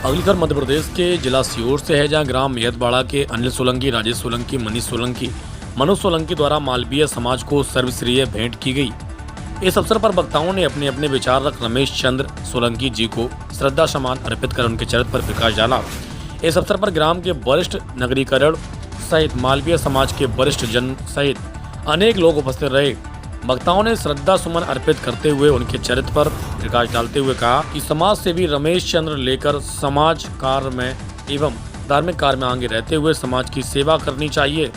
अगली खबर मध्य प्रदेश के जिला सीहोर से है, जहां ग्राम मेहतवाड़ा के अनिल सोलंकी, राजेश सोलंकी, मनीष सोलंकी, मनोज सोलंकी द्वारा मालवीय समाज को सर्वश्रेय भेंट की गई। इस अवसर पर वक्ताओं ने अपने अपने विचार रख रमेश चंद्र सोलंकी जी को श्रद्धा सम्मान अर्पित कर उनके चरित्र पर प्रकाश डाला। इस अवसर पर ग्राम के वरिष्ठ नगरीकरण सहित मालवीय समाज के वरिष्ठ जन सहित अनेक लोग उपस्थित रहे। वक्ताओं ने श्रद्धा सुमन अर्पित करते हुए उनके चरित्र पर प्रकाश डालते हुए कहा कि समाज सेवी रमेश चंद्र लेकर समाज कार्य में एवं धार्मिक कार्य में आगे रहते हुए समाज की सेवा करनी चाहिए।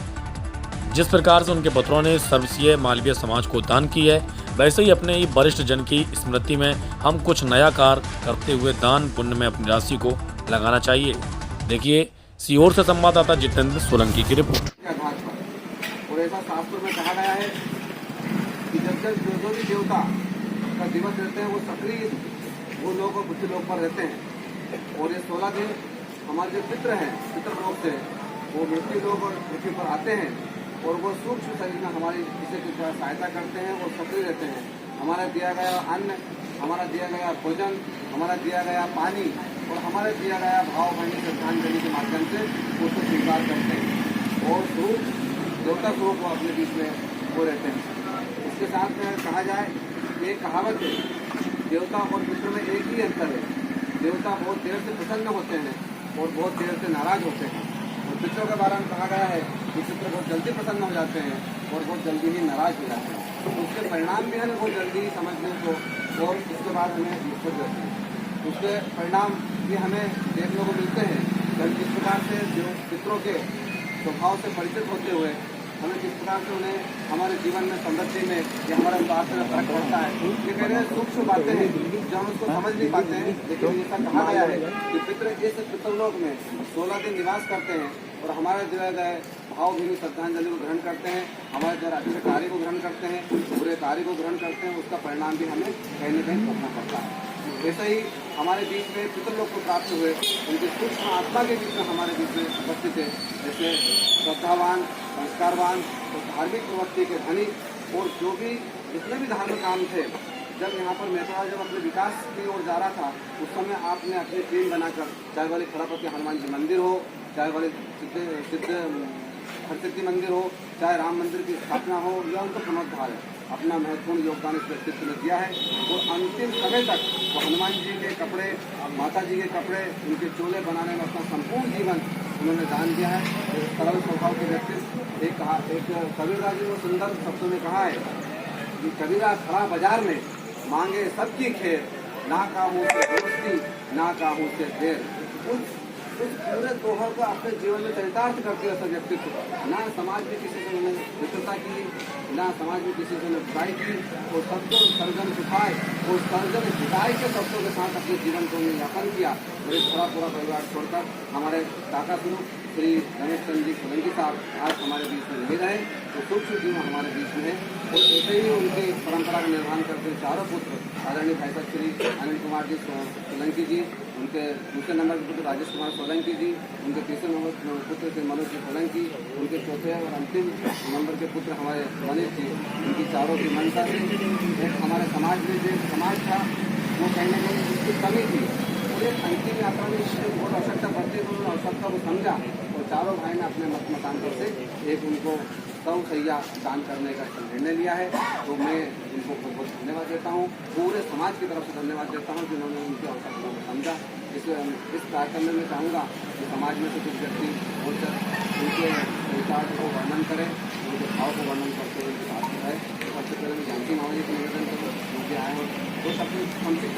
जिस प्रकार से उनके पुत्रों ने सर्वस्वीय मालवीय समाज को दान की है, वैसे ही अपने ही वरिष्ठ जन की स्मृति में हम कुछ नया कार्य करते हुए दान पुण्य में अपनी राशि को लगाना चाहिए। देखिए सीहोर से संवाददाता जितेंद्र सोलंकी की रिपोर्ट। और ऐसा शास्त्र में कहा गया है कि जब जब जो भी देवता का दिवस रहते हैं वो सक्रिय वो लोग और बुद्ध लोग पर रहते हैं। और ये 16 दिन हमारे जो पितृ हैं, पितृ लोग से वो मृत्यु लोग और पृथ्वी पर आते हैं और वो सूक्ष्म शरीर में हमारी किसी की सहायता करते हैं और सक्रिय रहते हैं। हमारा दिया गया अन्न, हमारा दिया गया भोजन, हमारा दिया गया पानी और हमारा दिया गया भाव बहनी श्रद्धांजलि के माध्यम से उसको स्वीकार करते हैं और स्वरूप देवता स्वरूप वो अपने बीच में वो रहते हैं। इसके साथ में कहा जाए, एक कहावत है, देवता और पितृ में एक ही अंतर है। देवता बहुत देर से प्रसन्न होते हैं और बहुत देर से नाराज होते हैं। और पितरों के बारे में कहा गया है कि पितृ बहुत जल्दी प्रसन्न हो जाते हैं और बहुत जल्दी ही नाराज हो जाते हैं। तो उसके परिणाम भी हमें बहुत जल्दी समझने को और उसके बाद हमें निष्पत्ति होते हैं। उसके परिणाम भी हमें देखने को मिलते हैं। जब जिस प्रकार से जो पितरों के स्वभाव से परिचित होते हुए हमें किस प्रकार से उन्हें हमारे जीवन में समृद्धि में या हमारे स्वास्थ्य में फर्क पड़ता है। ये कह रहे हैं सूक्ष्म बातें हैं जो हम उसको समझ नहीं पाते हैं, लेकिन ऐसा कहा गया है कि पितृ इस पितृलोक में 16 दिन निवास करते हैं और हमारे दिए गए भावभीनी श्रद्धांजलि को ग्रहण करते हैं, हमारे द्वारा अच्छे कार्य को ग्रहण करते हैं, बुरे कार्य को ग्रहण करते हैं। उसका परिणाम भी हमें कहीं न कहीं भोगना पड़ता है। वैसे ही हमारे बीच में पितृलोक को प्राप्त हुए उनकी सूक्ष्म आत्मा के बीच में हमारे बीच में उपस्थित है। जैसे श्रद्धावान, संस्कारवान और धार्मिक प्रवृत्ति के धनी और जो भी जितने भी धार्मिक काम थे, जब यहाँ पर मेहतवाड़ा जब अपने विकास की ओर जा रहा था उस समय आपने अपनी टीम बनाकर, चाहे वाले खड़ापति हनुमान जी मंदिर हो, चाहे वाले सिद्ध हरसिद्धि मंदिर हो, चाहे राम मंदिर की स्थापना हो या उनका पुनरुद्धार है, अपना महत्वपूर्ण योगदान इस व्यक्तित्व ने दिया है। और अंतिम समय तक वो हनुमान जी के कपड़े, माता जी के कपड़े, उनके चोले बनाने में अपना संपूर्ण जीवन उन्होंने दान दिया है। सरल स्वभाव के व्यक्तित्व। एक कबीरदास जी ने सुंदर शब्दों में कहा है कि कबीरा खड़ा बाजार में मांगे सबकी खेर, ना काहू से दोस्ती ना काहू से देर। उस पूरे दोहर को अपने जीवन में चरितार्थ करते हुए व्यक्तित्व, ना समाज में किसी से उन्होंने मित्रता की, ना समाज में किसी से बुराई की, और सबको सर्जन सुखाए और सर्जन हिदाय के शब्दों के साथ अपने जीवन को यापन किया। और एक पूरा परिवार छोड़कर हमारे काका स्वरूप श्री रमेश चंद्र जी सोलंकी साहब आज हमारे बीच में नहीं रहे, तो सूक्ष्म जीवन हमारे बीच में है। और ऐसे ही उनकी परंपरा का निर्वहन करते हुए चारों पुत्र आदरणीय भाई साहब श्री अनिल कुमार जी सोलंकी जी, उनके दूसरे नंबर के पुत्र राजेश कुमार सोलंकी जी, उनके तीसरे नंबर पुत्र श्री मनोज जी सोलंकी, उनके चौथे और अंतिम नंबर के पुत्र हमारे मनीष जी, उनकी चारों की मनता से एक हमारे समाज में जो समाज था वो कहीं न कहीं उसकी कमी थी। पूरे अंतिम यात्रा में इससे बहुत आवश्यकता पड़ती है, उन्होंने आवश्यकता को समझा और चारों भाई ने अपने मत मतांतर से एक उनको सैया दान करने का निर्णय लिया है। तो मैं उनको बहुत बहुत धन्यवाद देता हूँ, पूरे समाज की तरफ से धन्यवाद देता हूँ जिन्होंने उनकी आवश्यकताओं को समझा। इस कार्यक्रम में मैं चाहूँगा कि समाज में से कुछ व्यक्ति बोलकर उनके विचार को वर्णन करें, उनके भाव को वर्णन करते हुए उनके साथ है। सबसे पहले मैं जानकी मावली को निवेदन करूँ, उनके आए हो कुछ अपनी संक्षिप्त